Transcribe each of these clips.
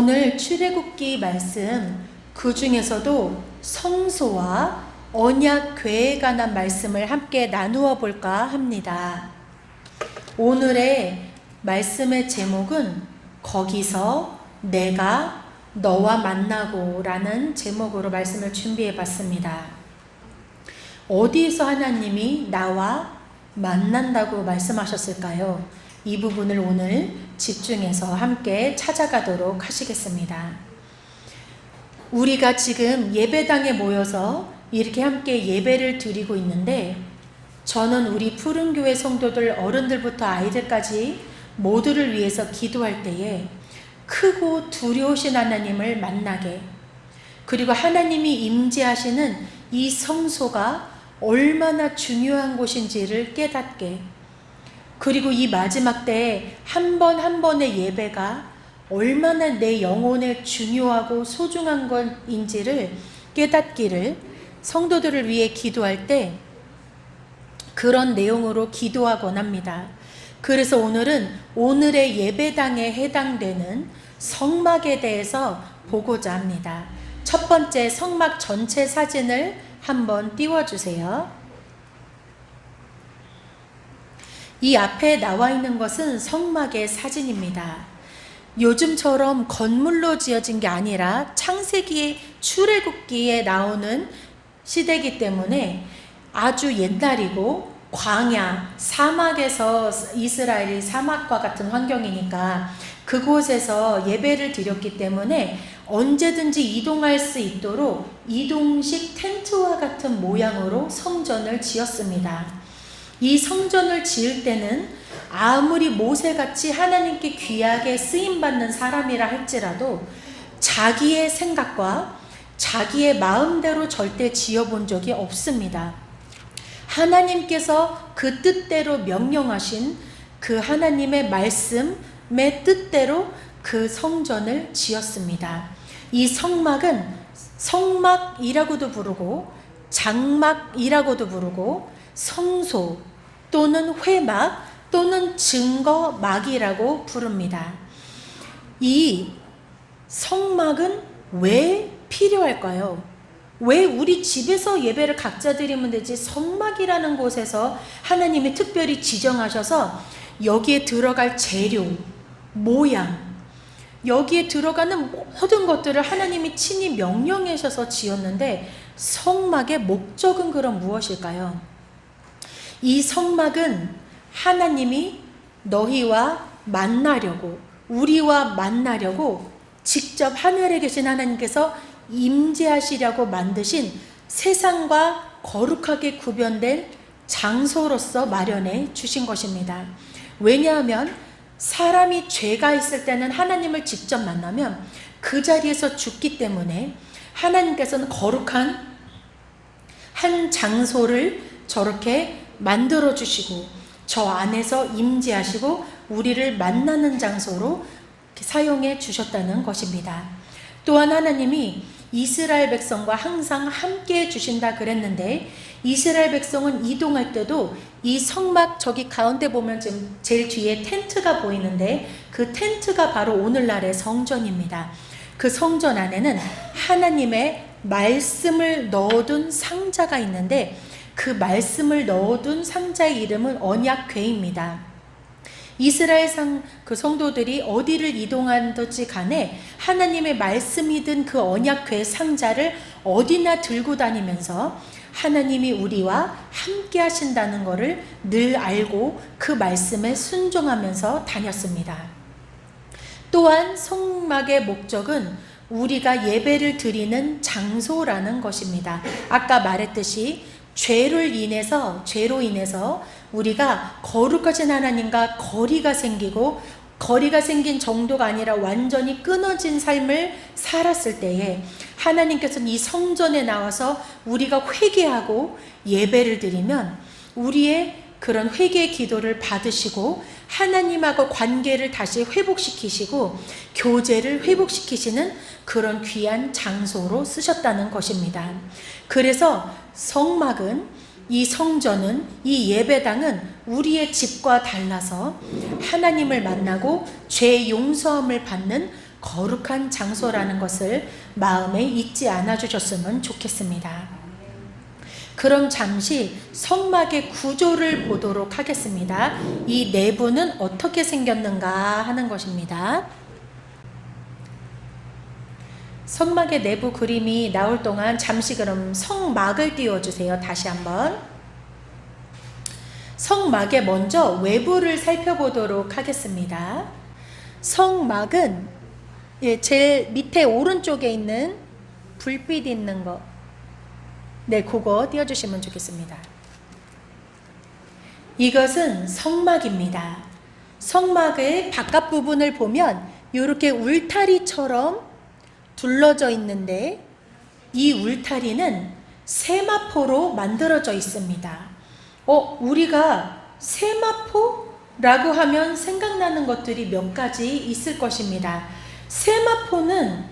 오늘 출애굽기 말씀 그 중에서도 성소와 언약궤에 관한 말씀을 함께 나누어 볼까 합니다. 오늘의 말씀의 제목은 거기서 내가 너와 만나고 라는 제목으로 말씀을 준비해 봤습니다. 어디에서 하나님이 나와 만난다고 말씀하셨을까요? 이 부분을 오늘 집중해서 함께 찾아가도록 하시겠습니다. 우리가 지금 예배당에 모여서 이렇게 함께 예배를 드리고 있는데, 저는 우리 푸른교회 성도들 어른들부터 아이들까지 모두를 위해서 기도할 때에 크고 두려우신 하나님을 만나게, 그리고 하나님이 임재하시는 이 성소가 얼마나 중요한 곳인지를 깨닫게, 그리고 이 마지막 때에 한 번 한 번의 예배가 얼마나 내 영혼에 중요하고 소중한 것인지를 깨닫기를 성도들을 위해 기도할 때 그런 내용으로 기도하곤 합니다. 그래서 오늘은 오늘의 예배당에 해당되는 성막에 대해서 보고자 합니다. 첫 번째 성막 전체 사진을 한번 띄워주세요. 이 앞에 나와 있는 것은 성막의 사진입니다. 요즘처럼 건물로 지어진 게 아니라 창세기의 출애굽기에 나오는 시대이기 때문에 아주 옛날이고, 광야, 사막에서 이스라엘이 사막과 같은 환경이니까 그곳에서 예배를 드렸기 때문에 언제든지 이동할 수 있도록 이동식 텐트와 같은 모양으로 성전을 지었습니다. 이 성전을 지을 때는 아무리 모세같이 하나님께 귀하게 쓰임받는 사람이라 할지라도 자기의 생각과 자기의 마음대로 절대 지어본 적이 없습니다. 하나님께서 그 뜻대로 명령하신 그 하나님의 말씀의 뜻대로 그 성전을 지었습니다. 이 성막은 성막이라고도 부르고 장막이라고도 부르고 성소 또는 회막 또는 증거막이라고 부릅니다. 이 성막은 왜 필요할까요? 왜 우리 집에서 예배를 각자 드리면 되지 성막이라는 곳에서 하나님이 특별히 지정하셔서 여기에 들어갈 재료, 모양, 여기에 들어가는 모든 것들을 하나님이 친히 명령하셔서 지었는데, 성막의 목적은 그럼 무엇일까요? 이 성막은 하나님이 너희와 만나려고, 우리와 만나려고 직접 하늘에 계신 하나님께서 임재하시려고 만드신 세상과 거룩하게 구별된 장소로서 마련해 주신 것입니다. 왜냐하면 사람이 죄가 있을 때는 하나님을 직접 만나면 그 자리에서 죽기 때문에 하나님께서는 거룩한 한 장소를 저렇게 만들어 주시고 저 안에서 임재하시고 우리를 만나는 장소로 사용해 주셨다는 것입니다. 또한 하나님이 이스라엘 백성과 항상 함께 해 주신다 그랬는데, 이스라엘 백성은 이동할 때도 이 성막 저기 가운데 보면 지금 제일 뒤에 텐트가 보이는데, 그 텐트가 바로 오늘날의 성전입니다. 그 성전 안에는 하나님의 말씀을 넣어둔 상자가 있는데, 그 말씀을 넣어둔 상자의 이름은 언약궤입니다. 이스라엘 그 성도들이 어디를 이동하든지 간에 하나님의 말씀이 든 그 언약궤 상자를 어디나 들고 다니면서 하나님이 우리와 함께 하신다는 것을 늘 알고 그 말씀에 순종하면서 다녔습니다. 또한 성막의 목적은 우리가 예배를 드리는 장소라는 것입니다. 아까 말했듯이 죄로 인해서 우리가 거룩하신 하나님과 거리가 생기고, 거리가 생긴 정도가 아니라 완전히 끊어진 삶을 살았을 때에 하나님께서는 이 성전에 나와서 우리가 회개하고 예배를 드리면 우리의 그런 회개의 기도를 받으시고 하나님하고 관계를 다시 회복시키시고 교제를 회복시키시는 그런 귀한 장소로 쓰셨다는 것입니다. 그래서 성막은, 이 성전은, 이 예배당은 우리의 집과 달라서 하나님을 만나고 죄 용서함을 받는 거룩한 장소라는 것을 마음에 잊지 않아 주셨으면 좋겠습니다. 그럼 잠시 성막의 구조를 보도록 하겠습니다. 이 내부는 어떻게 생겼는가 하는 것입니다. 성막의 내부 그림이 나올 동안 잠시 그럼 성막을 띄워주세요. 다시 한번. 성막의 먼저 외부를 살펴보도록 하겠습니다. 성막은 제일 밑에 오른쪽에 있는 불빛 있는 거, 그거 띄워주시면 좋겠습니다. 이것은 성막입니다. 성막의 바깥 부분을 보면 이렇게 울타리처럼 둘러져 있는데 이 울타리는 세마포로 만들어져 있습니다. 우리가 세마포라고 하면 생각나는 것들이 몇 가지 있을 것입니다. 세마포는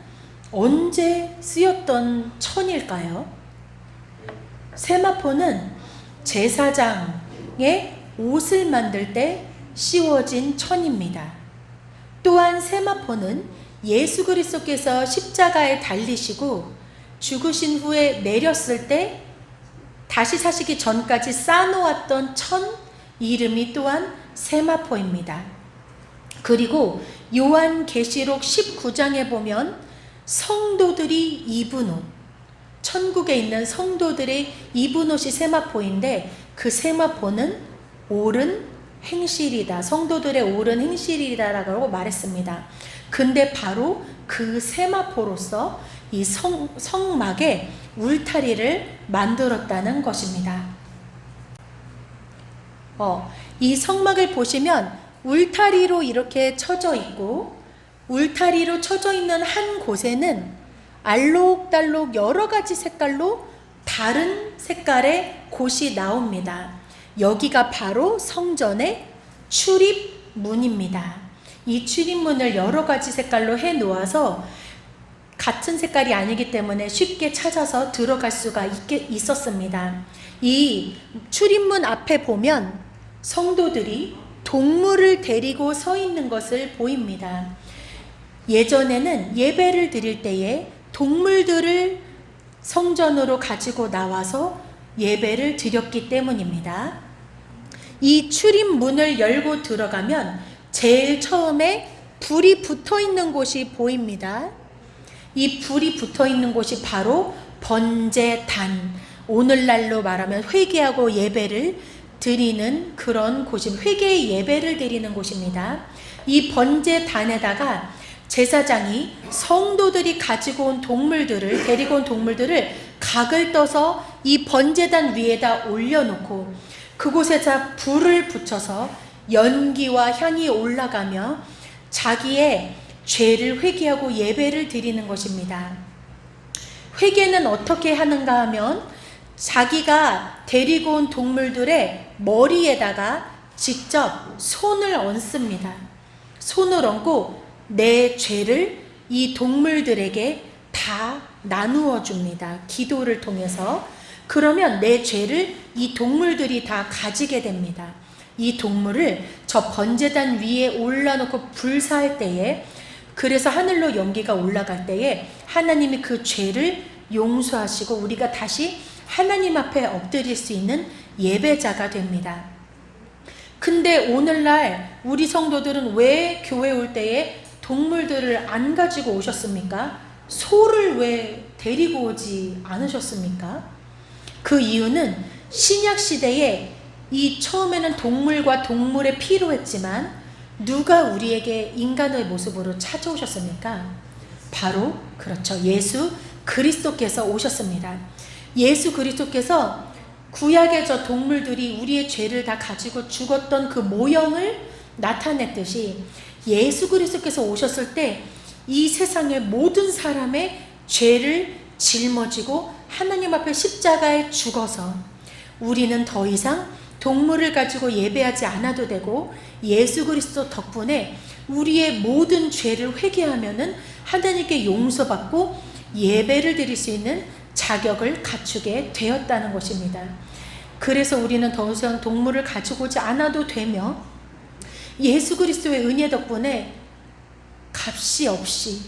언제 쓰였던 천일까요? 세마포는 제사장의 옷을 만들 때 씌워진 천입니다. 또한 세마포는 예수 그리스도께서 십자가에 달리시고 죽으신 후에 내렸을 때 다시 사시기 전까지 쌓아놓았던 천 이름이 또한 세마포입니다. 그리고 요한계시록 19장에 보면 성도들이 입은 옷, 천국에 있는 성도들의 입은 옷이 세마포인데 그 세마포는 옳은 행실이다. 성도들의 옳은 행실이다라고 말했습니다. 근데 바로 그 세마포로서 이 성막에 울타리를 만들었다는 것입니다. 이 성막을 보시면 울타리로 이렇게 쳐져 있고 울타리로 쳐져 있는 한 곳에는 알록달록 여러 가지 색깔로 다른 색깔의 곳이 나옵니다. 여기가 바로 성전의 출입문입니다. 이 출입문을 여러 가지 색깔로 해 놓아서 같은 색깔이 아니기 때문에 쉽게 찾아서 들어갈 수가 있었습니다. 이 출입문 앞에 보면 성도들이 동물을 데리고 서 있는 것을 보입니다. 예전에는 예배를 드릴 때에 동물들을 성전으로 가지고 나와서 예배를 드렸기 때문입니다. 이 출입문을 열고 들어가면 제일 처음에 불이 붙어 있는 곳이 보입니다. 이 불이 붙어 있는 곳이 바로 번제단, 오늘날로 말하면 회개하고 예배를 드리는 그런 곳입니다. 회개의 예배를 드리는 곳입니다. 이 번제단에다가 제사장이 성도들이 가지고 온 동물들을, 데리고 온 동물들을 각을 떠서 이 번제단 위에다 올려놓고 그곳에다 불을 붙여서 연기와 향이 올라가며 자기의 죄를 회개하고 예배를 드리는 것입니다. 회개는 어떻게 하는가 하면 자기가 데리고 온 동물들의 머리에다가 직접 손을 얹습니다. 손을 얹고 내 죄를 이 동물들에게 다 나누어 줍니다. 기도를 통해서. 그러면 내 죄를 이 동물들이 다 가지게 됩니다. 이 동물을 저 번제단 위에 올려놓고 불사할 때에, 그래서 하늘로 연기가 올라갈 때에 하나님이 그 죄를 용서하시고 우리가 다시 하나님 앞에 엎드릴 수 있는 예배자가 됩니다. 근데 오늘날 우리 성도들은 왜 교회 올 때에 동물들을 안 가지고 오셨습니까? 소를 왜 데리고 오지 않으셨습니까? 그 이유는 신약 시대에 이 처음에는 동물과 동물의 필요했지만 누가 우리에게 인간의 모습으로 찾아오셨습니까? 바로 그렇죠. 예수 그리스도께서 오셨습니다. 예수 그리스도께서 구약의 저 동물들이 우리의 죄를 다 가지고 죽었던 그 모형을 나타냈듯이 예수 그리스도께서 오셨을 때 이 세상의 모든 사람의 죄를 짊어지고 하나님 앞에 십자가에 죽어서 우리는 더 이상 동물을 가지고 예배하지 않아도 되고 예수 그리스도 덕분에 우리의 모든 죄를 회개하면은 하나님께 용서받고 예배를 드릴 수 있는 자격을 갖추게 되었다는 것입니다. 그래서 우리는 더 이상 동물을 가지고 오지 않아도 되며 예수 그리스도의 은혜 덕분에 값이 없이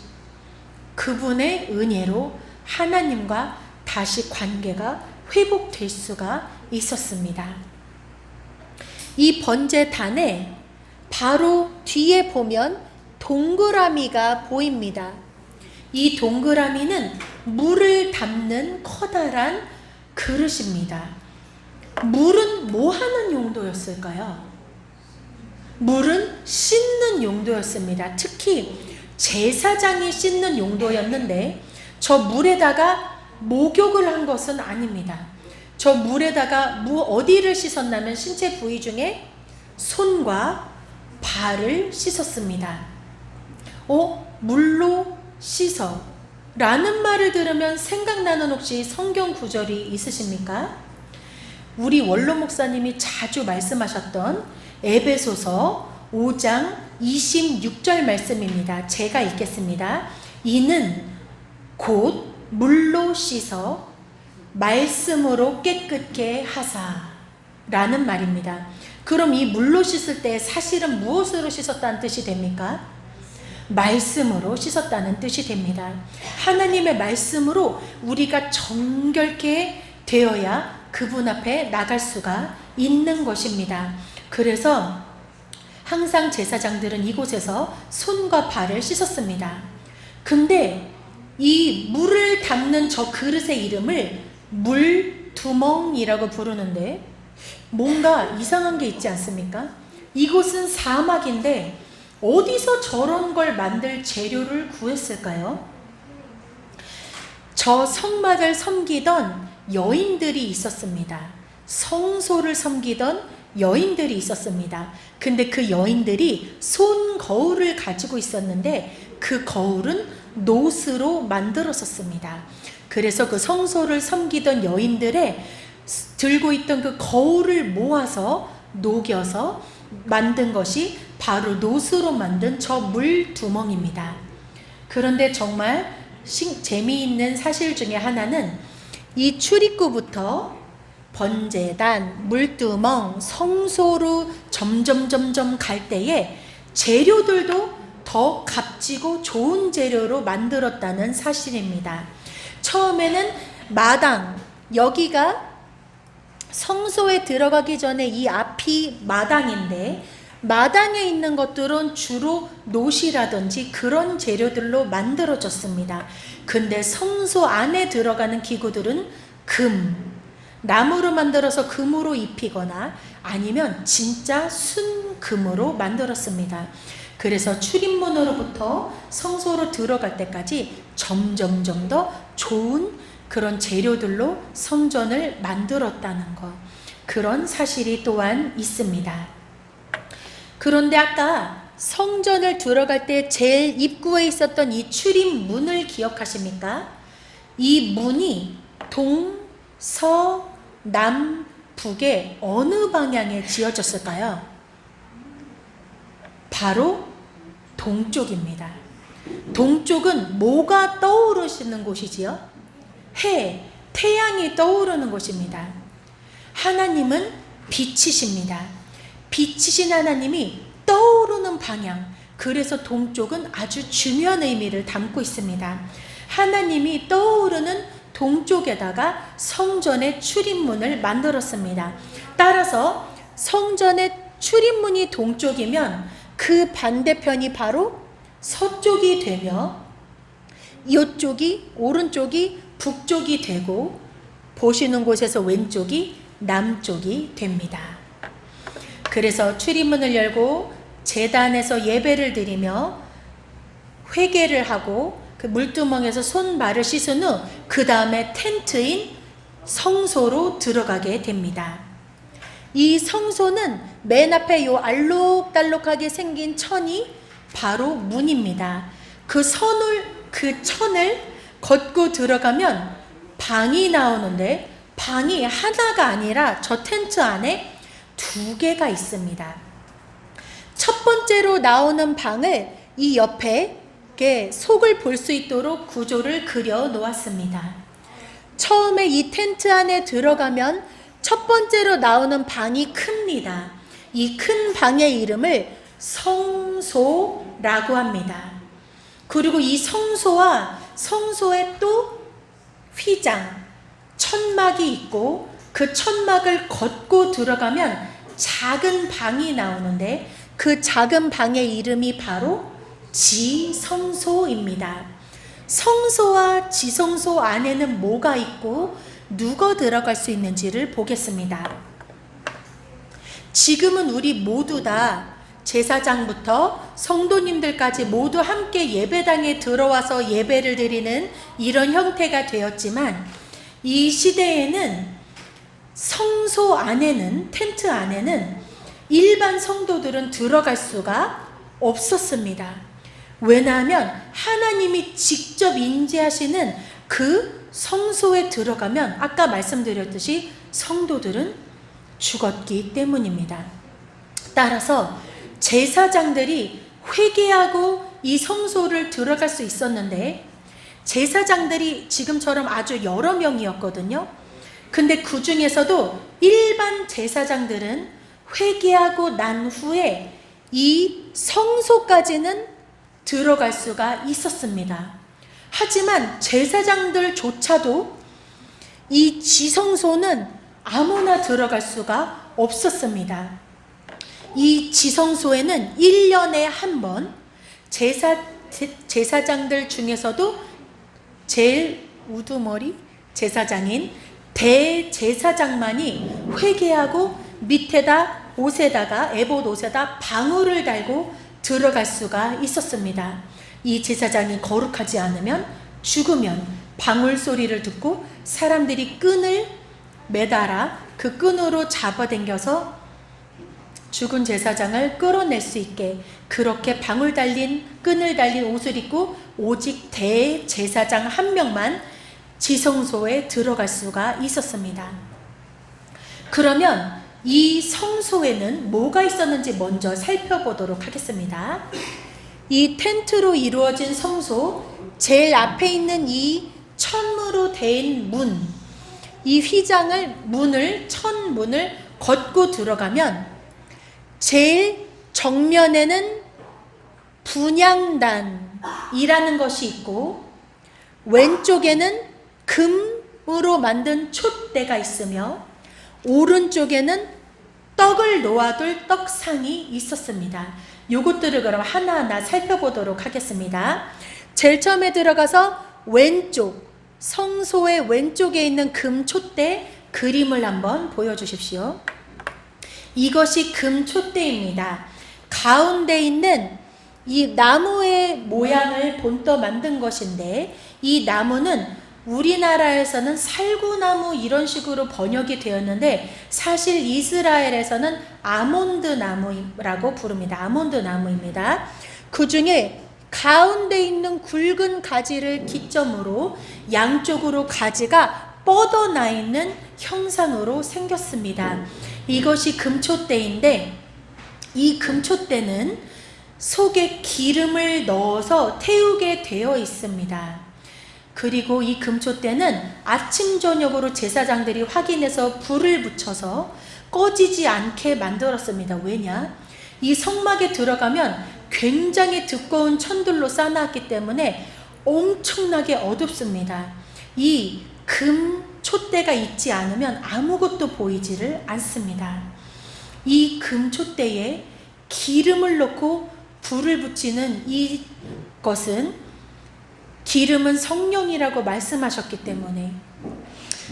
그분의 은혜로 하나님과 다시 관계가 회복될 수가 있었습니다. 이 번제단에 바로 뒤에 보면 동그라미가 보입니다. 이 동그라미는 물을 담는 커다란 그릇입니다. 물은 뭐 하는 용도였을까요? 물은 씻는 용도였습니다. 특히 제사장이 씻는 용도였는데 저 물에다가 목욕을 한 것은 아닙니다. 저 물에다가 어디를 씻었냐면 신체 부위 중에 손과 발을 씻었습니다. 물로 씻어 라는 말을 들으면 생각나는 혹시 성경 구절이 있으십니까? 우리 원로 목사님이 자주 말씀하셨던 에베소서 5장 26절 말씀입니다. 제가 읽겠습니다. 이는 곧 물로 씻어 말씀으로 깨끗게 하사 라는 말입니다. 그럼 이 물로 씻을 때 사실은 무엇으로 씻었다는 뜻이 됩니까? 말씀으로 씻었다는 뜻이 됩니다. 하나님의 말씀으로 우리가 정결케 되어야 그분 앞에 나갈 수가 있는 것입니다. 그래서 항상 제사장들은 이곳에서 손과 발을 씻었습니다. 근데 이 물을 담는 저 그릇의 이름을 물두멍이라고 부르는데 뭔가 이상한 게 있지 않습니까? 이곳은 사막인데 어디서 저런 걸 만들 재료를 구했을까요? 저 성막을 섬기던 여인들이 있었습니다. 성소를 섬기던 여인들이 있었습니다. 근데 그 여인들이 손 거울을 가지고 있었는데 그 거울은 노스로 만들었었습니다. 그래서 그 성소를 섬기던 여인들의 들고 있던 그 거울을 모아서 녹여서 만든 것이 바로 노스로 만든 저 물두멍입니다. 그런데 정말 재미있는 사실 중에 하나는 이 출입구부터 번제단, 물두멍, 성소로 점점 갈 때에 재료들도 더 값지고 좋은 재료로 만들었다는 사실입니다. 처음에는 마당, 여기가 성소에 들어가기 전에 이 앞이 마당인데 마당에 있는 것들은 주로 놋이라든지 그런 재료들로 만들어졌습니다. 근데 성소 안에 들어가는 기구들은 금, 나무로 만들어서 금으로 입히거나 아니면 진짜 순금으로 만들었습니다. 그래서 출입문으로부터 성소로 들어갈 때까지 점점 더 좋은 그런 재료들로 성전을 만들었다는 것, 그런 사실이 또한 있습니다. 그런데 아까 성전을 들어갈 때 제일 입구에 있었던 이 출입문을 기억하십니까? 이 문이 동, 서, 남, 북의 어느 방향에 지어졌을까요? 바로 동쪽입니다. 동쪽은 뭐가 떠오르시는 곳이지요? 태양이 떠오르는 곳입니다. 하나님은 빛이십니다. 빛이신 하나님이 떠오르는 방향, 그래서 동쪽은 아주 중요한 의미를 담고 있습니다. 하나님이 떠오르는 동쪽에다가 성전의 출입문을 만들었습니다. 따라서 성전의 출입문이 동쪽이면 그 반대편이 바로 서쪽이 되며 이쪽이 오른쪽이 북쪽이 되고 보시는 곳에서 왼쪽이 남쪽이 됩니다. 그래서 출입문을 열고 제단에서 예배를 드리며 회개를 하고 그 물두멍에서 손발을 씻은 후 그 다음에 텐트인 성소로 들어가게 됩니다. 이 성소는 맨 앞에 요 알록달록하게 생긴 천이 바로 문입니다. 그 천을 걷고 들어가면 방이 나오는데 방이 하나가 아니라 저 텐트 안에 2개가 있습니다. 첫 번째로 나오는 방을 이 옆에 속을 볼 수 있도록 구조를 그려 놓았습니다. 처음에 이 텐트 안에 들어가면 첫 번째로 나오는 방이 큽니다. 이 큰 방의 이름을 성소라고 합니다. 그리고 이 성소와 성소에 또 휘장, 천막이 있고 그 천막을 걷고 들어가면 작은 방이 나오는데 그 작은 방의 이름이 바로 지성소입니다. 성소와 지성소 안에는 뭐가 있고 누가 들어갈 수 있는지를 보겠습니다. 지금은 우리 모두 다 제사장부터 성도님들까지 모두 함께 예배당에 들어와서 예배를 드리는 이런 형태가 되었지만, 이 시대에는 성소 안에는, 텐트 안에는 일반 성도들은 들어갈 수가 없었습니다. 왜냐하면 하나님이 직접 임재하시는 그 성소에 들어가면 아까 말씀드렸듯이 성도들은 죽었기 때문입니다. 따라서 제사장들이 회개하고 이 성소를 들어갈 수 있었는데, 제사장들이 지금처럼 아주 여러 명이었거든요. 근데 그 중에서도 일반 제사장들은 회개하고 난 후에 이 성소까지는 들어갈 수가 있었습니다. 하지만 제사장들조차도 이 지성소는 아무나 들어갈 수가 없었습니다. 이 지성소에는 1년에 한 번 제사장들 중에서도 제일 우두머리 제사장인 대제사장만이 회개하고 밑에다 옷에다가, 에봇 옷에다 방울을 달고 들어갈 수가 있었습니다. 이 제사장이 거룩하지 않으면, 죽으면 방울 소리를 듣고 사람들이 끈을 매달아 그 끈으로 잡아당겨서 죽은 제사장을 끌어낼 수 있게 그렇게 방울 달린, 끈을 달린 옷을 입고 오직 대제사장 한 명만 지성소에 들어갈 수가 있었습니다. 그러면 이 성소에는 뭐가 있었는지 먼저 살펴보도록 하겠습니다. 이 텐트로 이루어진 성소, 제일 앞에 있는 이 천으로 된 문, 이 휘장을, 천문을 걷고 들어가면 제일 정면에는 분향단이라는 것이 있고, 왼쪽에는 금으로 만든 촛대가 있으며 오른쪽에는 떡을 놓아둘 떡상이 있었습니다. 요것들을 그럼 하나하나 살펴보도록 하겠습니다. 제일 처음에 들어가서 왼쪽, 성소의 왼쪽에 있는 금 촛대 그림을 한번 보여주십시오. 이것이 금 촛대입니다. 가운데 있는 이 나무의 모양을 본떠 만든 것인데, 이 나무는 우리나라에서는 살구나무 이런 식으로 번역이 되었는데 사실 이스라엘에서는 아몬드 나무라고 부릅니다. 아몬드 나무입니다. 그 중에 가운데 있는 굵은 가지를 기점으로 양쪽으로 가지가 뻗어나 있는 형상으로 생겼습니다. 이것이 금촛대인데, 이 금촛대는 속에 기름을 넣어서 태우게 되어 있습니다. 그리고 이 금촛대는 아침 저녁으로 제사장들이 확인해서 불을 붙여서 꺼지지 않게 만들었습니다. 왜냐? 이 성막에 들어가면 굉장히 두꺼운 천들로 쌓아놨기 때문에 엄청나게 어둡습니다. 이 금 촛대가 있지 않으면 아무것도 보이지를 않습니다. 이 금 촛대에 기름을 넣고 불을 붙이는 이것은, 기름은 성령이라고 말씀하셨기 때문에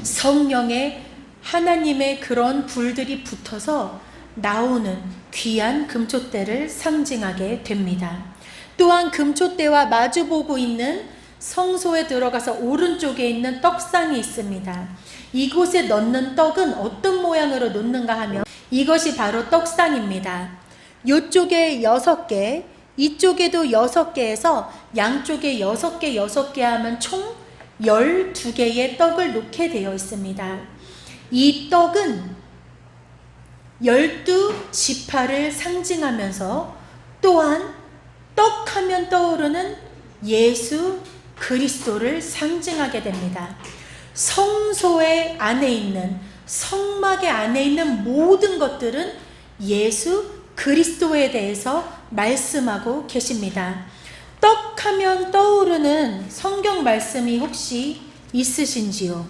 성령의, 하나님의 그런 불들이 붙어서 나오는 귀한 금촛대를 상징하게 됩니다. 또한 금촛대와 마주보고 있는 성소에 들어가서 오른쪽에 있는 떡상이 있습니다. 이곳에 넣는 떡은 어떤 모양으로 놓는가 하면 이것이 바로 떡상입니다. 이쪽에 6개, 이쪽에도 6개에서 양쪽에 6개, 6개 하면 총 12개의 떡을 놓게 되어 있습니다. 이 떡은 12지파를 상징하면서 또한 떡하면 떠오르는 예수 그리스도를 상징하게 됩니다. 성소의 안에 있는, 성막의 안에 있는 모든 것들은 예수 그리스도에 대해서 말씀하고 계십니다. 떡하면 떠오르는 성경 말씀이 혹시 있으신지요?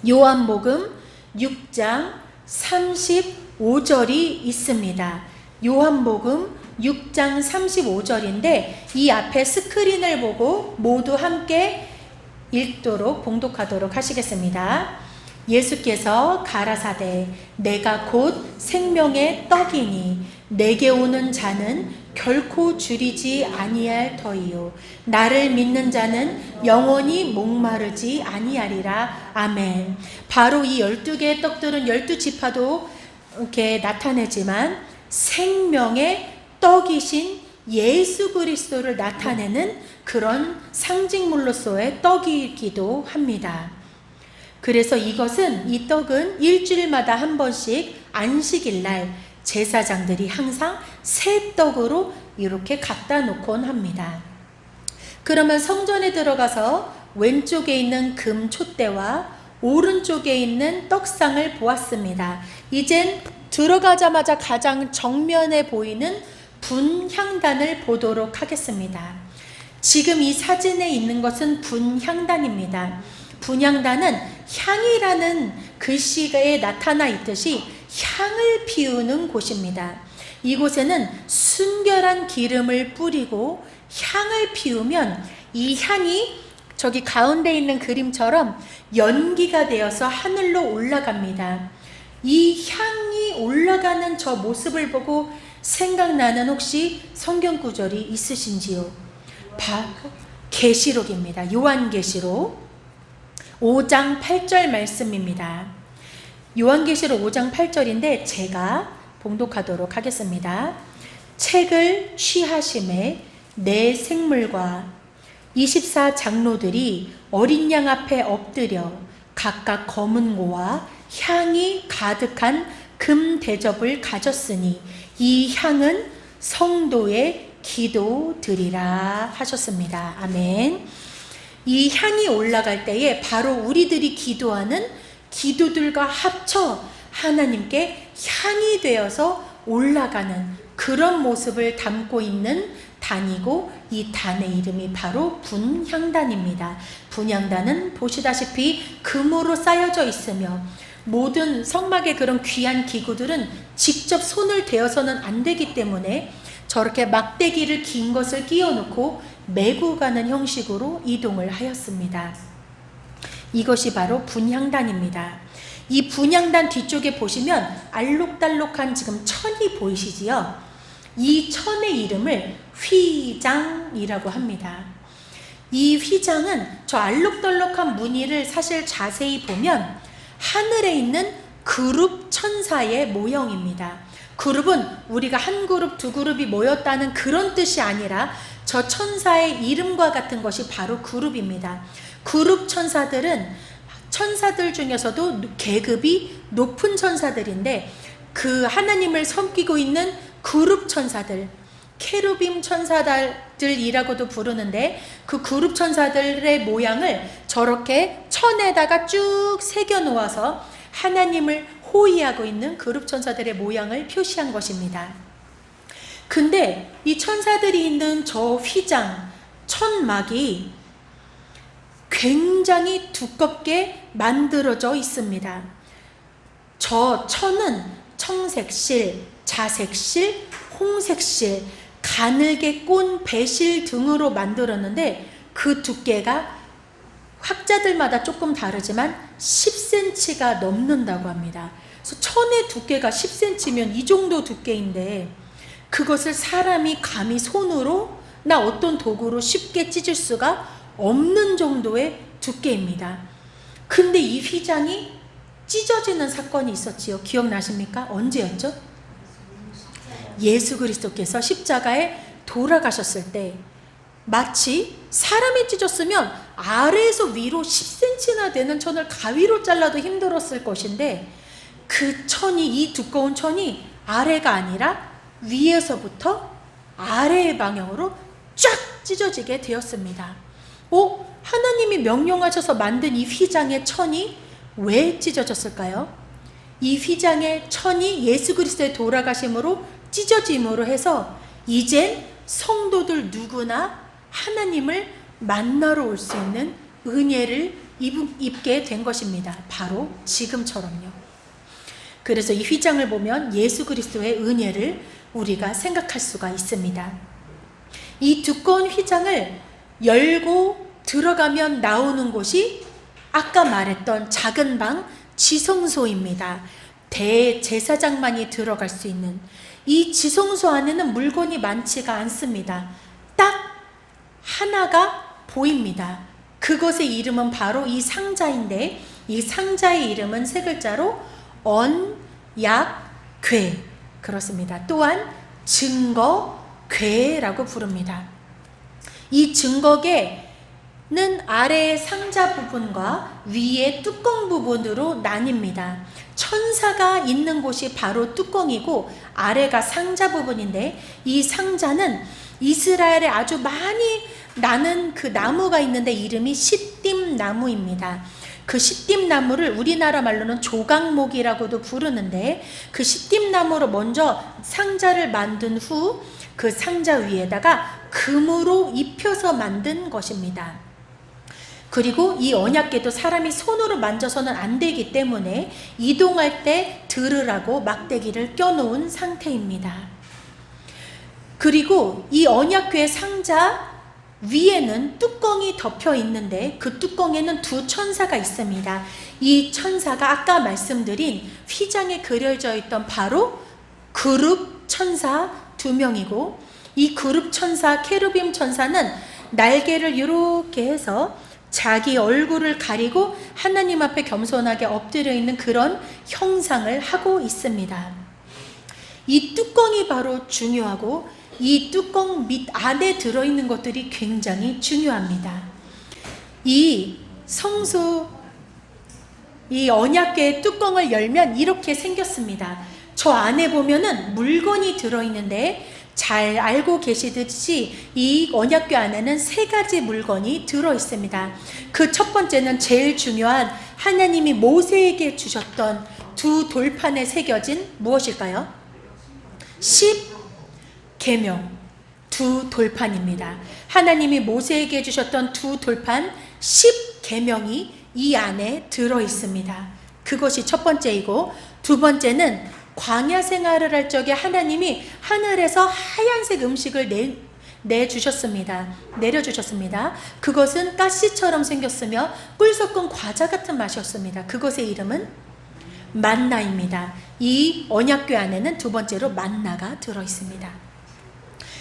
요한복음 6장 35절이 있습니다. 요한복음 6장 35절인데 이 앞에 스크린을 보고 모두 함께 읽도록 봉독하도록 하시겠습니다. 예수께서 가라사대 내가 곧 생명의 떡이니 내게 오는 자는 결코 줄이지 아니할 터이요 나를 믿는 자는 영원히 목마르지 아니하리라. 아멘. 바로 이 12개의 떡들은 12지파도 이렇게 나타내지만 생명의 떡이신 예수 그리스도를 나타내는 그런 상징물로서의 떡이기도 합니다. 그래서 이 떡은 일주일마다 한 번씩 안식일날 제사장들이 항상 새 떡으로 이렇게 갖다 놓곤 합니다. 그러면 성전에 들어가서 왼쪽에 있는 금 촛대와 오른쪽에 있는 떡상을 보았습니다. 이젠 들어가자마자 가장 정면에 보이는 분향단을 보도록 하겠습니다. 지금 이 사진에 있는 것은 분향단입니다. 분향단은 향이라는 글씨에 나타나 있듯이 향을 피우는 곳입니다. 이곳에는 순결한 기름을 뿌리고 향을 피우면 이 향이 저기 가운데 있는 그림처럼 연기가 되어서 하늘로 올라갑니다. 이 향이 올라가는 저 모습을 보고 생각나는 혹시 성경 구절이 있으신지요? 바로 계시록입니다. 요한계시록 5장 8절 말씀입니다. 요한계시록 5장 8절인데 제가 봉독하도록 하겠습니다. 책을 취하심에 내 생물과 24장로들이 어린 양 앞에 엎드려 각각 검은 고와 향이 가득한 금 대접을 가졌으니 이 향은 성도의 기도드리라 하셨습니다. 아멘. 이 향이 올라갈 때에 바로 우리들이 기도하는 기도들과 합쳐 하나님께 향이 되어서 올라가는 그런 모습을 담고 있는 단이고 이 단의 이름이 바로 분향단입니다. 분향단은 보시다시피 금으로 쌓여져 있으며 모든 성막의 그런 귀한 기구들은 직접 손을 대어서는 안 되기 때문에 저렇게 막대기를 긴 것을 끼워 놓고 메고 가는 형식으로 이동을 하였습니다. 이것이 바로 분향단입니다. 이 분향단 뒤쪽에 보시면 알록달록한 지금 천이 보이시지요? 이 천의 이름을 휘장이라고 합니다. 이 휘장은 저 알록달록한 무늬를 사실 자세히 보면 하늘에 있는 그룹 천사의 모형입니다. 그룹은 우리가 한 그룹, 두 그룹이 모였다는 그런 뜻이 아니라 저 천사의 이름과 같은 것이 바로 그룹입니다. 그룹 천사들은 천사들 중에서도 계급이 높은 천사들인데 그 하나님을 섬기고 있는 그룹 천사들, 케루빔 천사들이라고도 부르는데 그 그룹 천사들의 모양을 저렇게 천에다가 쭉 새겨 놓아서 하나님을 호위하고 있는 그룹 천사들의 모양을 표시한 것입니다. 근데 이 천사들이 있는 저 휘장, 천막이 굉장히 두껍게 만들어져 있습니다. 저 천은 청색실, 자색실, 홍색실, 가늘게 꼰 배실 등으로 만들었는데 그 두께가 학자들마다 조금 다르지만 10cm가 넘는다고 합니다. 그래서 천의 두께가 10cm면 이 정도 두께인데 그것을 사람이 감히 손으로 나 어떤 도구로 쉽게 찢을 수가 없는 정도의 두께입니다. 근데 이 휘장이 찢어지는 사건이 있었지요. 기억나십니까? 언제였죠? 예수 그리스도께서 십자가에 돌아가셨을 때 마치 사람이 찢었으면 아래에서 위로 10cm나 되는 천을 가위로 잘라도 힘들었을 것인데 그 천이, 이 두꺼운 천이 아래가 아니라 위에서부터 아래의 방향으로 쫙 찢어지게 되었습니다. 하나님이 명령하셔서 만든 이 휘장의 천이 왜 찢어졌을까요? 이 휘장의 천이 예수 그리스도의 돌아가심으로 찢어짐으로 해서 이젠 성도들 누구나 하나님을 만나러 올 수 있는 은혜를 입게 된 것입니다. 바로 지금처럼요. 그래서 이 휘장을 보면 예수 그리스도의 은혜를 우리가 생각할 수가 있습니다. 이 두꺼운 휘장을 열고 들어가면 나오는 곳이 아까 말했던 작은 방 지성소입니다. 대제사장만이 들어갈 수 있는 이 지성소 안에는 물건이 많지가 않습니다. 딱 하나가 보입니다. 그것의 이름은 바로 이 상자인데, 이 상자의 이름은 세 글자로 언약궤, 그렇습니다. 또한 증거궤라고 부릅니다. 이 증거궤는 아래의 상자 부분과 위의 뚜껑 부분으로 나뉩니다. 천사가 있는 곳이 바로 뚜껑이고 아래가 상자 부분인데, 이 상자는 이스라엘에 아주 많이 나는 그 나무가 있는데 이름이 시띠나무입니다. 그 시띠나무를 우리나라 말로는 조각목이라고도 부르는데, 그 시띠나무로 먼저 상자를 만든 후 그 상자 위에다가 금으로 입혀서 만든 것입니다. 그리고 이 언약궤도 사람이 손으로 만져서는 안 되기 때문에 이동할 때 들으라고 막대기를 껴놓은 상태입니다. 그리고 이 언약궤 상자 위에는 뚜껑이 덮여 있는데, 그 뚜껑에는 두 천사가 있습니다. 이 천사가 아까 말씀드린 휘장에 그려져 있던 바로 그룹 천사 2명이고, 이 그룹 천사 케루빔 천사는 날개를 이렇게 해서 자기 얼굴을 가리고 하나님 앞에 겸손하게 엎드려 있는 그런 형상을 하고 있습니다. 이 뚜껑이 바로 중요하고, 이 뚜껑 밑 안에 들어있는 것들이 굉장히 중요합니다. 이 성소, 이 언약궤의 뚜껑을 열면 이렇게 생겼습니다. 저 안에 보면은 물건이 들어있는데, 잘 알고 계시듯이 이 언약궤 안에는 3가지 물건이 들어있습니다. 그 첫 번째는 제일 중요한 하나님이 모세에게 주셨던 2 돌판에 새겨진 무엇일까요? 10계명 2 돌판입니다. 하나님이 모세에게 주셨던 2 돌판 10계명이 이 안에 들어있습니다. 그것이 첫 번째이고, 두 번째는 광야 생활을 할 적에 하나님이 하늘에서 하얀색 음식을 내려주셨습니다. 그것은 가시처럼 생겼으며 꿀 섞은 과자 같은 맛이었습니다. 그것의 이름은 만나입니다. 이 언약궤 안에는 두 번째로 만나가 들어있습니다.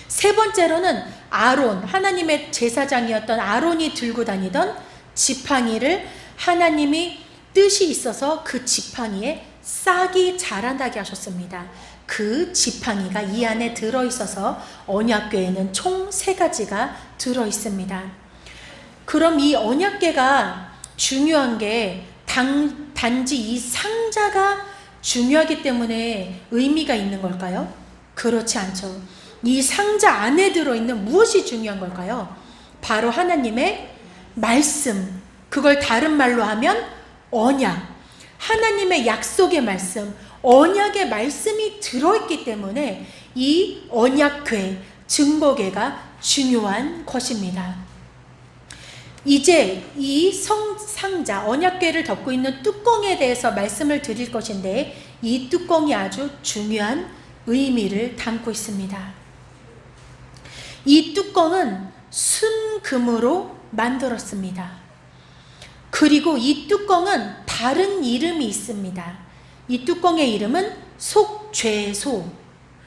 세 번째로는 아론, 하나님의 제사장이었던 아론이 들고 다니던 지팡이를 하나님이 뜻이 있어서 그 지팡이에 싹이 자라나게 하셨습니다. 그 지팡이가 이 안에 들어있어서 언약궤에는 총 3가지가 들어있습니다. 그럼 이 언약궤가 중요한 게 단지 이 상자가 중요하기 때문에 의미가 있는 걸까요? 그렇지 않죠. 이 상자 안에 들어있는 무엇이 중요한 걸까요? 바로 하나님의 말씀, 그걸 다른 말로 하면 언약, 하나님의 약속의 말씀, 언약의 말씀이 들어있기 때문에 이 언약궤, 증거궤가 중요한 것입니다. 이제 이 상자, 언약궤를 덮고 있는 뚜껑에 대해서 말씀을 드릴 것인데, 이 뚜껑이 아주 중요한 의미를 담고 있습니다. 이 뚜껑은 순금으로 만들었습니다. 그리고 이 뚜껑은 다른 이름이 있습니다. 이 뚜껑의 이름은 속죄소,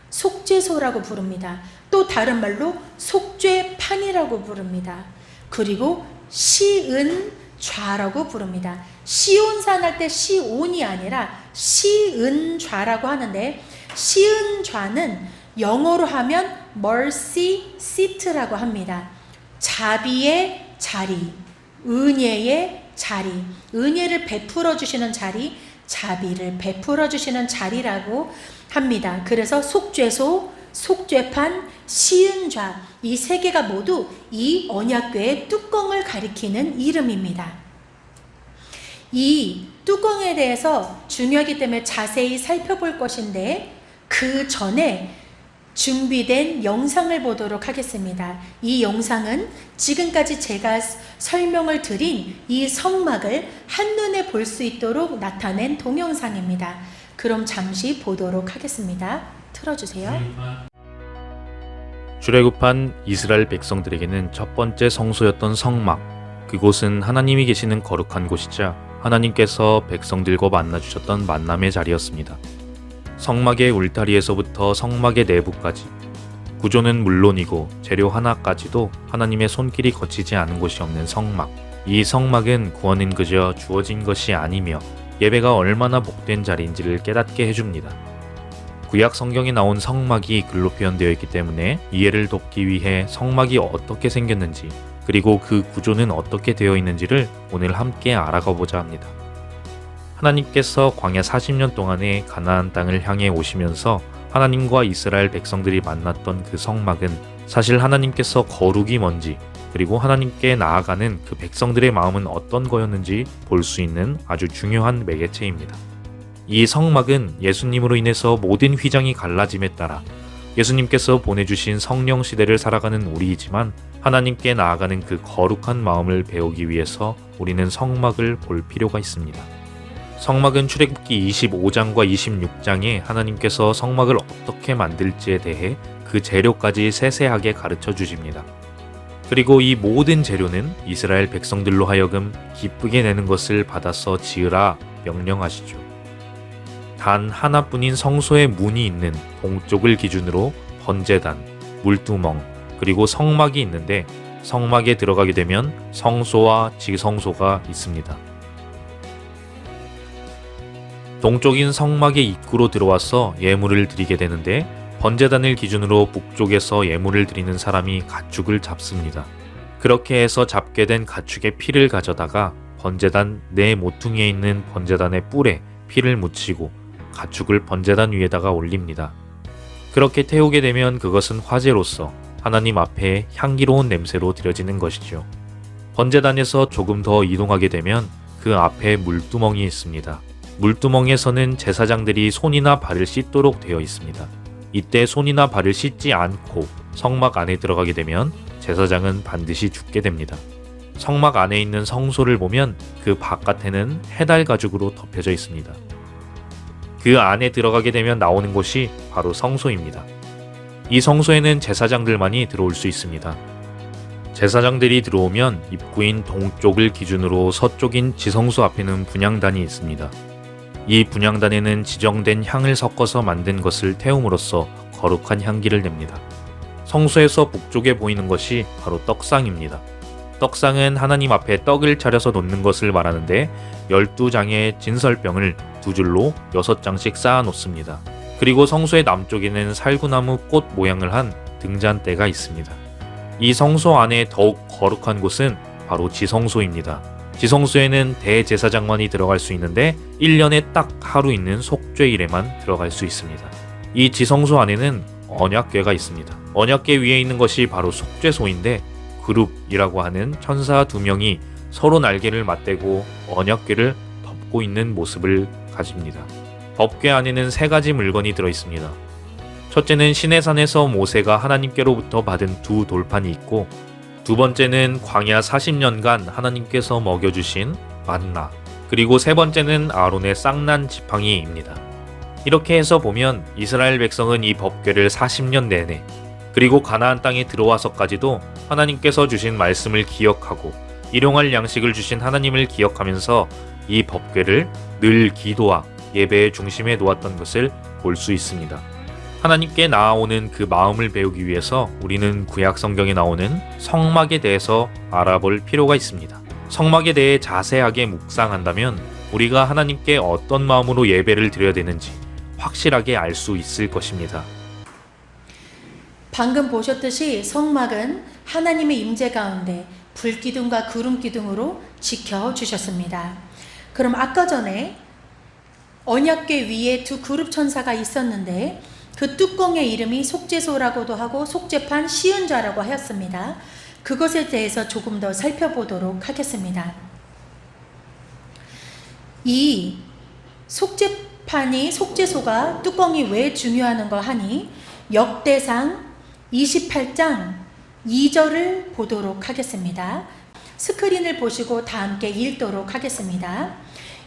속죄소라고 부릅니다. 또 다른 말로 속죄판이라고 부릅니다. 그리고 시은좌라고 부릅니다. 시온산 할 때 시온이 아니라 시은좌라고 하는데, 시은좌는 영어로 하면 mercy seat라고 합니다. 자비의 자리, 은혜의 자리, 은혜를 베풀어 주시는 자리, 자비를 베풀어 주시는 자리라고 합니다. 그래서 속죄소, 속죄판, 시은좌, 이 3개가 모두 이 언약궤의 뚜껑을 가리키는 이름입니다. 이 뚜껑에 대해서 중요하기 때문에 자세히 살펴볼 것인데, 그 전에 준비된 영상을 보도록 하겠습니다. 이 영상은 지금까지 제가 설명을 드린 이 성막을 한눈에 볼 수 있도록 나타낸 동영상입니다. 그럼 잠시 보도록 하겠습니다. 틀어주세요. 출애굽한 이스라엘 백성들에게는 첫 번째 성소였던 성막, 그곳은 하나님이 계시는 거룩한 곳이자 하나님께서 백성들과 만나주셨던 만남의 자리였습니다. 성막의 울타리에서부터 성막의 내부까지, 구조는 물론이고 재료 하나까지도 하나님의 손길이 거치지 않은 곳이 없는 성막. 이 성막은 구원은 그저 주어진 것이 아니며 예배가 얼마나 복된 자리인지를 깨닫게 해줍니다. 구약 성경에 나온 성막이 글로 표현되어 있기 때문에 이해를 돕기 위해 성막이 어떻게 생겼는지, 그리고 그 구조는 어떻게 되어 있는지를 오늘 함께 알아가 보자 합니다. 하나님께서 광야 40년 동안의 가나안 땅을 향해 오시면서 하나님과 이스라엘 백성들이 만났던 그 성막은 사실 하나님께서 거룩이 뭔지, 그리고 하나님께 나아가는 그 백성들의 마음은 어떤 거였는지 볼 수 있는 아주 중요한 매개체입니다. 이 성막은 예수님으로 인해서 모든 휘장이 갈라짐에 따라 예수님께서 보내주신 성령 시대를 살아가는 우리이지만, 하나님께 나아가는 그 거룩한 마음을 배우기 위해서 우리는 성막을 볼 필요가 있습니다. 성막은 출애굽기 25장과 26장에 하나님께서 성막을 어떻게 만들지에 대해 그 재료까지 세세하게 가르쳐 주십니다. 그리고 이 모든 재료는 이스라엘 백성들로 하여금 기쁘게 내는 것을 받아서 지으라 명령하시죠. 단 하나뿐인 성소의 문이 있는 동쪽을 기준으로 번제단, 물두멍, 그리고 성막이 있는데, 성막에 들어가게 되면 성소와 지성소가 있습니다. 동쪽인 성막의 입구로 들어와서 예물을 드리게 되는데, 번제단을 기준으로 북쪽에서 예물을 드리는 사람이 가축을 잡습니다. 그렇게 해서 잡게 된 가축의 피를 가져다가 번제단 내 모퉁이에 있는 번제단의 뿔에 피를 묻히고 가축을 번제단 위에다가 올립니다. 그렇게 태우게 되면 그것은 화제로서 하나님 앞에 향기로운 냄새로 드려지는 것이죠. 번제단에서 조금 더 이동하게 되면 그 앞에 물두멍이 있습니다. 물두멍에서는 제사장들이 손이나 발을 씻도록 되어 있습니다. 이때 손이나 발을 씻지 않고 성막 안에 들어가게 되면 제사장은 반드시 죽게 됩니다. 성막 안에 있는 성소를 보면 그 바깥에는 해달 가죽으로 덮여져 있습니다. 그 안에 들어가게 되면 나오는 곳이 바로 성소입니다. 이 성소에는 제사장들만이 들어올 수 있습니다. 제사장들이 들어오면 입구인 동쪽을 기준으로 서쪽인 지성소 앞에는 분향단이 있습니다. 이 분향단에는 지정된 향을 섞어서 만든 것을 태움으로써 거룩한 향기를 냅니다. 성소에서 북쪽에 보이는 것이 바로 떡상입니다. 떡상은 하나님 앞에 떡을 차려서 놓는 것을 말하는데, 12장의 진설병을 2줄로 6장씩 쌓아 놓습니다. 그리고 성소의 남쪽에는 살구나무 꽃 모양을 한 등잔대가 있습니다. 이 성소 안에 더욱 거룩한 곳은 바로 지성소입니다. 지성소에는 대제사장만이 들어갈 수 있는데 1년에 딱 하루 있는 속죄일에만 들어갈 수 있습니다. 이 지성소 안에는 언약궤가 있습니다. 언약궤 위에 있는 것이 바로 속죄소인데, 그룹이라고 하는 천사 2명이 서로 날개를 맞대고 언약궤를 덮고 있는 모습을 가집니다. 법궤 안에는 3가지 물건이 들어있습니다. 첫째는 시내산에서 모세가 하나님께로부터 받은 2 돌판이 있고, 두 번째는 광야 40년간 하나님께서 먹여주신 만나, 그리고 세 번째는 아론의 쌍난 지팡이입니다. 이렇게 해서 보면 이스라엘 백성은 이 법궤를 40년 내내, 그리고 가나안 땅에 들어와서까지도 하나님께서 주신 말씀을 기억하고 일용할 양식을 주신 하나님을 기억하면서 이 법궤를 늘 기도와 예배의 중심에 놓았던 것을 볼 수 있습니다. 하나님께 나아오는 그 마음을 배우기 위해서 우리는 구약 성경에 나오는 성막에 대해서 알아볼 필요가 있습니다. 성막에 대해 자세하게 묵상한다면 우리가 하나님께 어떤 마음으로 예배를 드려야 되는지 확실하게 알 수 있을 것입니다. 방금 보셨듯이 성막은 하나님의 임재 가운데 불기둥과 구름기둥으로 지켜주셨습니다. 그럼 아까 전에 언약궤 위에 2 그룹 천사가 있었는데, 그 뚜껑의 이름이 속죄소라고도 하고 속죄판 시은자라고 하였습니다. 그것에 대해서 조금 더 살펴보도록 하겠습니다. 이 속죄소가 뚜껑이 왜 중요한가 하니, 역대상 28장 2절을 보도록 하겠습니다. 스크린을 보시고 다 함께 읽도록 하겠습니다.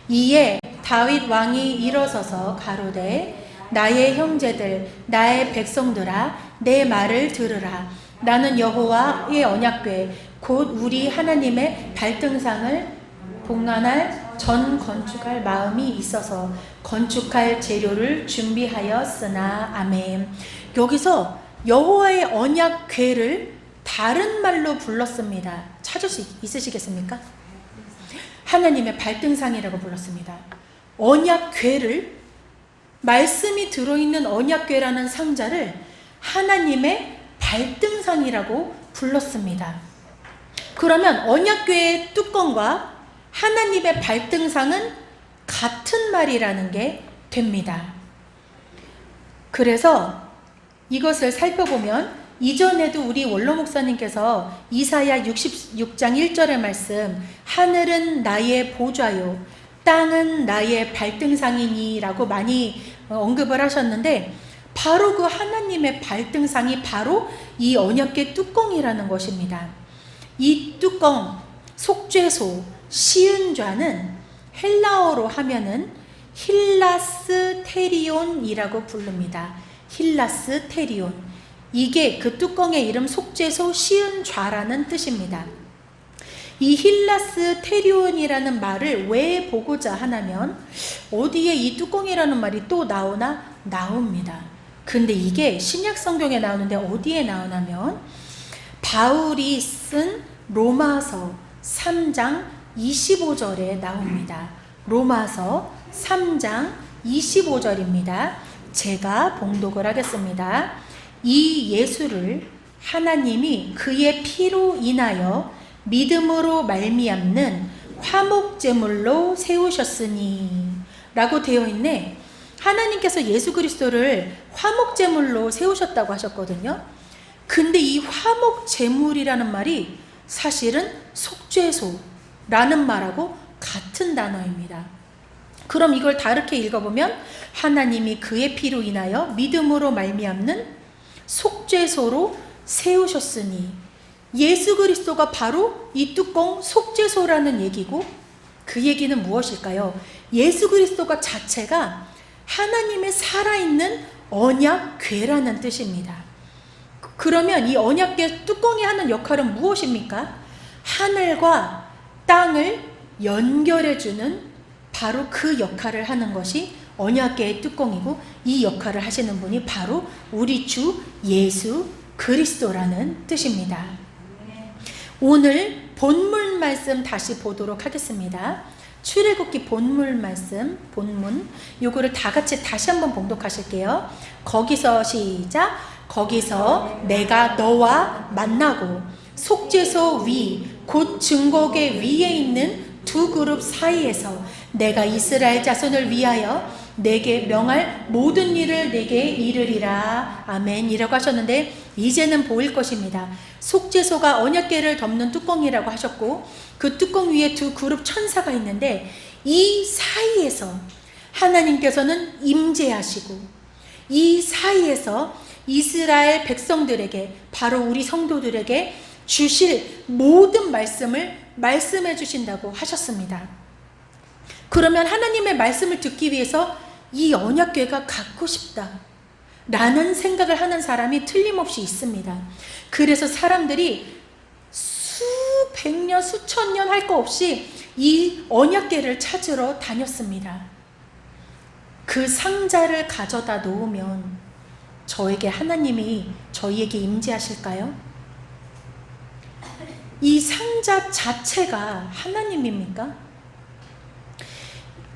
이에 다윗 왕이 일어서서 가로되 나의 형제들 나의 백성들아 내 말을 들으라. 나는 여호와의 언약궤 곧 우리 하나님의 발등상을 봉안할 전 건축할 마음이 있어서 건축할 재료를 준비하였으나. 아멘. 여기서 여호와의 언약궤를 다른 말로 불렀습니다. 찾을 수 있으시겠습니까? 하나님의 발등상이라고 불렀습니다. 언약궤를, 말씀이 들어있는 언약궤라는 상자를 하나님의 발등상이라고 불렀습니다. 그러면 언약궤의 뚜껑과 하나님의 발등상은 같은 말이라는 게 됩니다. 그래서 이것을 살펴보면 이전에도 우리 원로 목사님께서 이사야 66장 1절의 말씀, 하늘은 나의 보좌요 땅은 나의 발등상이니 라고 많이 언급을 하셨는데, 바로 그 하나님의 발등상이 바로 이 언약궤 뚜껑이라는 것입니다. 이 뚜껑, 속죄소, 시은좌는 헬라어로 하면은 힐라스테리온이라고 부릅니다. 힐라스테리온. 이게 그 뚜껑의 이름 속죄소 시은좌라는 뜻입니다. 이 힐라스테리온이라는 말을 왜 보고자 하냐면, 어디에 이 뚜껑이라는 말이 또 나오나? 나옵니다. 근데 이게 신약 성경에 나오는데 어디에 나오냐면 바울이 쓴 로마서 3장 25절에 나옵니다. 로마서 3장 25절입니다. 제가 봉독을 하겠습니다. 이 예수를 하나님이 그의 피로 인하여 믿음으로 말미암는 화목제물로 세우셨으니 라고 되어 있네. 하나님께서 예수 그리스도를 화목제물로 세우셨다고 하셨거든요. 근데 이 화목제물이라는 말이 사실은 속죄소라는 말하고 같은 단어입니다. 그럼 이걸 다르게 읽어보면 하나님이 그의 피로 인하여 믿음으로 말미암는 속죄소로 세우셨으니, 예수 그리스도가 바로 이 뚜껑 속죄소라는 얘기고, 그 얘기는 무엇일까요? 예수 그리스도가 자체가 하나님의 살아있는 언약궤라는 뜻입니다. 그러면 이 언약궤 뚜껑이 하는 역할은 무엇입니까? 하늘과 땅을 연결해주는 바로 그 역할을 하는 것이 언약궤의 뚜껑이고, 이 역할을 하시는 분이 바로 우리 주 예수 그리스도라는 뜻입니다. 오늘 본문 말씀 다시 보도록 하겠습니다. 출애굽기 본문 말씀, 본문 요거를 다 같이 다시 한번 봉독하실게요. 거기서 시작. 거기서 내가 너와 만나고 속죄소 위 곧 증거궤 위에 있는 두 그룹 사이에서 내가 이스라엘 자손을 위하여 내게 명할 모든 일을 내게 이르리라. 아멘. 이라고 하셨는데, 이제는 보일 것입니다. 속죄소가 언약궤를 덮는 뚜껑이라고 하셨고, 그 뚜껑 위에 두 그룹 천사가 있는데, 이 사이에서 하나님께서는 임재하시고, 이 사이에서 이스라엘 백성들에게, 바로 우리 성도들에게 주실 모든 말씀을 말씀해 주신다고 하셨습니다. 그러면 하나님의 말씀을 듣기 위해서 이 언약궤가 갖고 싶다 라는 생각을 하는 사람이 틀림없이 있습니다. 그래서 사람들이 수백 년, 수천 년 할 거 없이 이 언약궤를 찾으러 다녔습니다. 그 상자를 가져다 놓으면 저에게 하나님이 저희에게 임재하실까요? 이 상자 자체가 하나님입니까?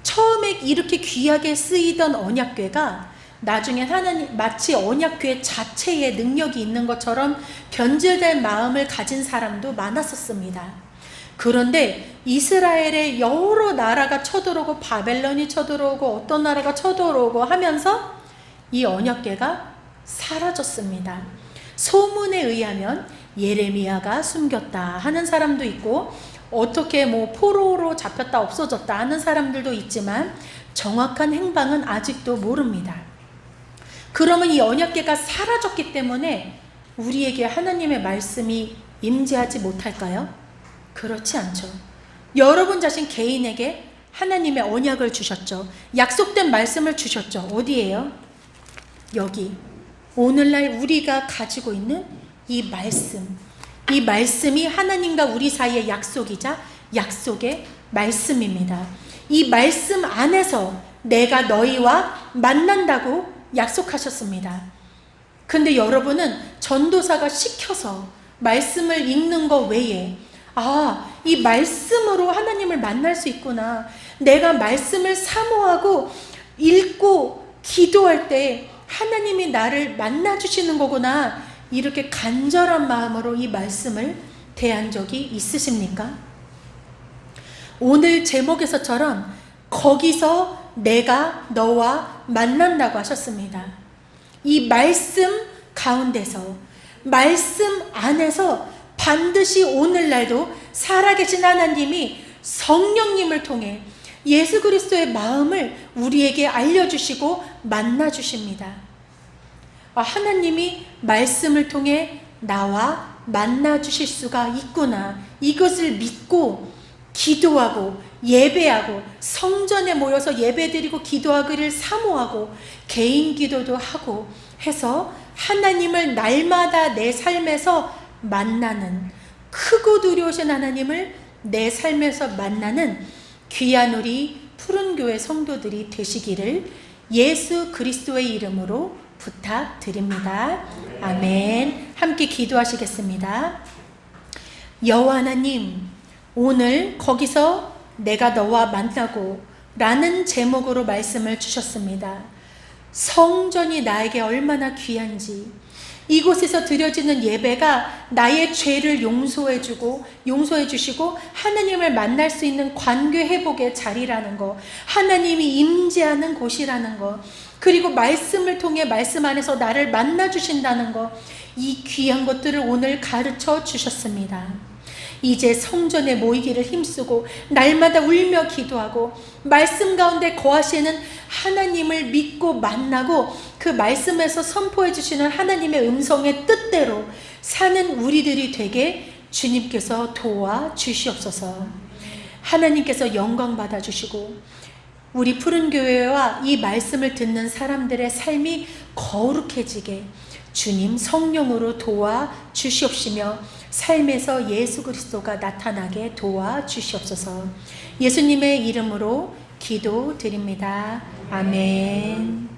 처음에 이렇게 귀하게 쓰이던 언약궤가 나중엔 하나님, 마치 언약궤 자체에 능력이 있는 것처럼 변질될 마음을 가진 사람도 많았었습니다. 그런데 이스라엘의 여러 나라가 쳐들어오고, 바벨론이 쳐들어오고, 어떤 나라가 쳐들어오고 하면서 이 언약궤가 사라졌습니다. 소문에 의하면 예레미야가 숨겼다 하는 사람도 있고, 어떻게 포로로 잡혔다 없어졌다 하는 사람들도 있지만 정확한 행방은 아직도 모릅니다. 그러면 이 언약궤가 사라졌기 때문에 우리에게 하나님의 말씀이 임재하지 못할까요? 그렇지 않죠. 여러분 자신 개인에게 하나님의 언약을 주셨죠. 약속된 말씀을 주셨죠. 어디예요? 여기. 오늘날 우리가 가지고 있는 이 말씀. 이 말씀이 하나님과 우리 사이의 약속이자 약속의 말씀입니다. 이 말씀 안에서 내가 너희와 만난다고 약속하셨습니다. 근데 여러분은 전도사가 시켜서 말씀을 읽는 것 외에 이 말씀으로 하나님을 만날 수 있구나. 내가 말씀을 사모하고 읽고 기도할 때 하나님이 나를 만나주시는 거구나. 이렇게 간절한 마음으로 이 말씀을 대한 적이 있으십니까? 오늘 제목에서처럼 거기서 내가 너와 만난다고 하셨습니다. 이 말씀 가운데서, 말씀 안에서 반드시 오늘날도 살아계신 하나님이 성령님을 통해 예수 그리스도의 마음을 우리에게 알려주시고 만나주십니다. 하나님이 말씀을 통해 나와 만나주실 수가 있구나. 이것을 믿고 기도하고 예배하고 성전에 모여서 예배드리고 기도하기를 사모하고 개인 기도도 하고 해서 하나님을 날마다 내 삶에서 만나는, 크고 두려우신 하나님을 내 삶에서 만나는 귀한 우리 푸른교회 성도들이 되시기를 예수 그리스도의 이름으로 부탁드립니다. 아멘. 함께 기도하시겠습니다. 여호와 하나님, 오늘 거기서 내가 너와 만나고 라는 제목으로 말씀을 주셨습니다. 성전이 나에게 얼마나 귀한지, 이곳에서 드려지는 예배가 나의 죄를 용서해 주시고 하나님을 만날 수 있는 관계 회복의 자리라는 거, 하나님이 임재하는 곳이라는 거, 그리고 말씀을 통해 말씀 안에서 나를 만나 주신다는 거, 이 귀한 것들을 오늘 가르쳐 주셨습니다. 이제 성전에 모이기를 힘쓰고 날마다 울며 기도하고 말씀 가운데 거하시는 하나님을 믿고 만나고 그 말씀에서 선포해 주시는 하나님의 음성의 뜻대로 사는 우리들이 되게 주님께서 도와 주시옵소서. 하나님께서 영광 받아 주시고 우리 푸른교회와 이 말씀을 듣는 사람들의 삶이 거룩해지게 주님 성령으로 도와 주시옵시며 삶에서 예수 그리스도가 나타나게 도와 주시옵소서. 예수님의 이름으로 기도드립니다. 아멘.